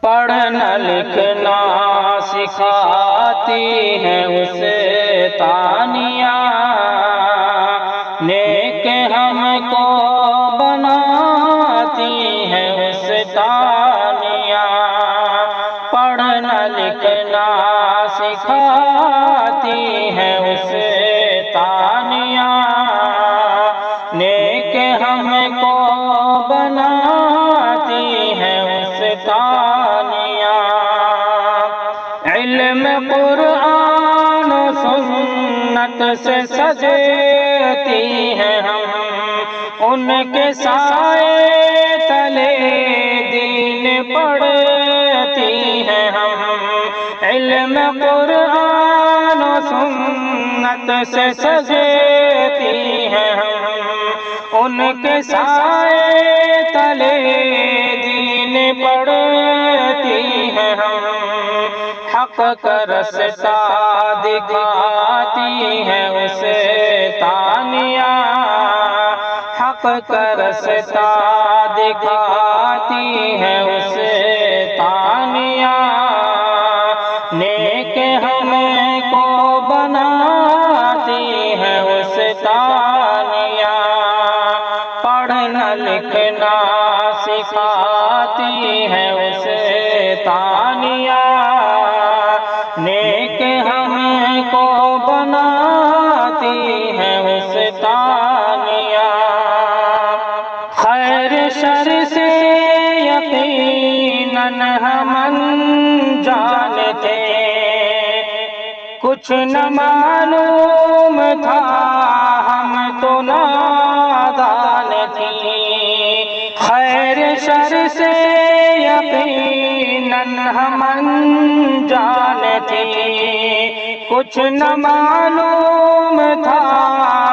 پڑھنا لکھنا سکھاتی ہیں اسے تانیہ، نیک ہم کو بناتی ہیں اسے تانیہ۔ پڑھنا لکھنا سکھاتی ہیں اسے تانیہ، نیک ہم کو بناتی ہیں اسے تانیہ۔ علم قرآن و سنت سے سجتی ہیں ہم، ان کے سائے تلے دین پڑھتی ہیں ہم۔ علم قرآن و سنت سے سجتی ہیں ہم، ان کے سائے تلے دین پڑھتی ہیں ہم۔ حق کا رستہ دکھاتی ہیں اسے تانیہ، حق کا رستہ دکھاتی ہیں اسے تانیہ، نیک ہم کو بناتی ہیں اسے تانیہ۔ پڑھنا لکھنا سکھاتی ہیں اسے تانیہ، نیک ہم کو بناتی ہیں اسے تانیہ۔ خیر شر سے یقیناً ہم انجان تھے، کچھ نہ معلوم تھا ہم تو نادان تھیں۔ خیر شر سے یقیناً ہم انجان تھیں، کچھ نہ معلوم تھا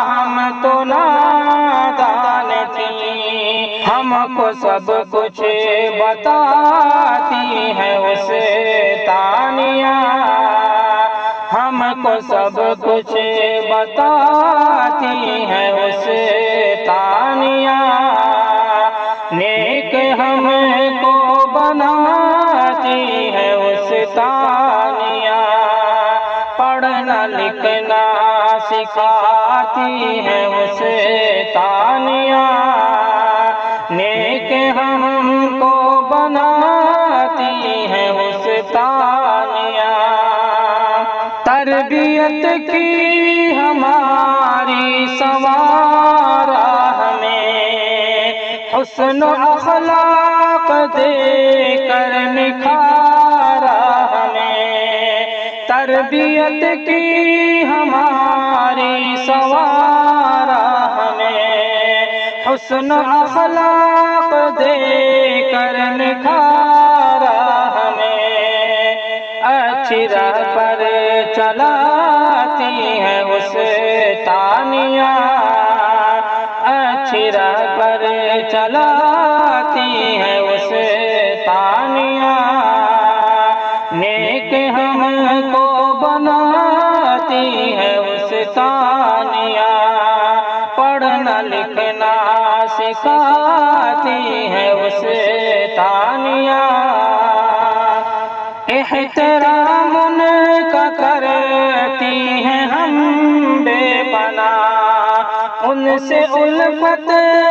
ہم تو نادان تھیں۔ ہم کو سب کچھ بتاتی ہیں اسے تانیہ، ہم کو سب کچھ بتاتی ہیں اسے تانیہ، نیک ہم کو بناتی ہیں اسے تانیہ۔ پڑھنا لکھنا سکھاتی ہیں اسے تانیہ، نیک ہم کو بناتی ہیں اسے تانیہ۔ تربیت کی ہماری سنوارا ہمیں، حسن و اخلاق دے کر نکھارا ہمیں۔ تربیت کی ہماری سنوارا ہمیں، حسن و اخلاق دے کر نکھارا ہمیں۔ اچھی راہ پر چلاتی ہیں اسے تانیہ، اچھی راہ پر چلاتی ہیں اسے تانیہ، نیک ہم کو بناتی ہیں اسے تانیہ۔ پڑھنا لکھنا سکھاتی ہیں اسے تانیہ، احترام ان کا کرتی ہیں ہم بے پناہ، ان سے الفت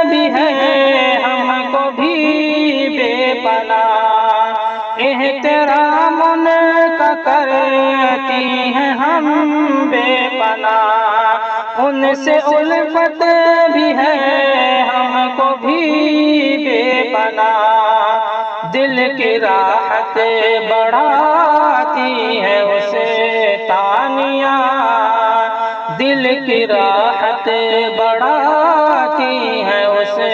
بھی ہے ہم کو بھی بے پناہ۔ احترام ان کا کرتی ہیں ہم بے پناہ، ان سے الفت بھی ہے ہم کو بھی بے پناہ۔ دل کی راحت بڑھاتی ہے اسے تانیہ، دل کی راحت بڑھاتی ہے اسے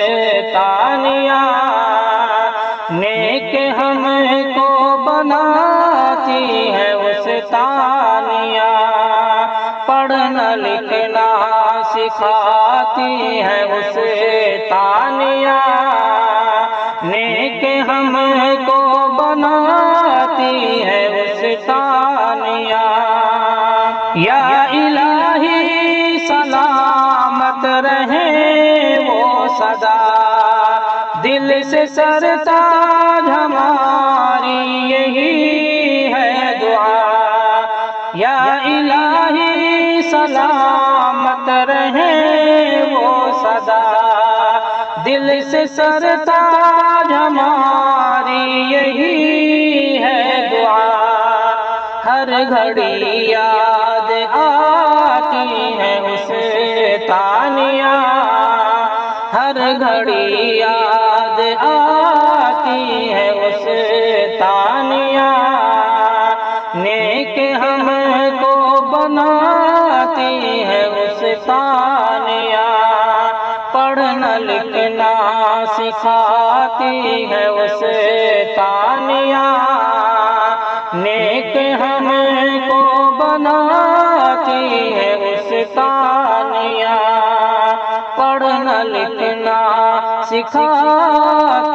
تانیہ، نیک ہم کو بناتی ہے اسے تانیہ۔ پڑھنا لکھنا سکھاتی ہے اسے تانیہ، نیک ہم کو بناتی ہے اسے تانیہ۔ یا الہی سلامت رہے وہ سدا، دل سے سرتاج ہماری یہی ہے دعا، یا الہی سلامت رہے وہ سدا، دل سے سرتاج ہماری یہی ہے دعا، ہر گھڑی یاد آتی ہے اسے تانیہ، ہر گھڑی یاد آتی ہے اسے تانیہ، نیک ہم کو بناتی ہے اس تانیہ، پڑھنا لکھنا سکھاتی ہے اس تانیہ، نیک ہم کو بناتی ہے اس تانیہ، پڑھنا لکھنا سکھاتی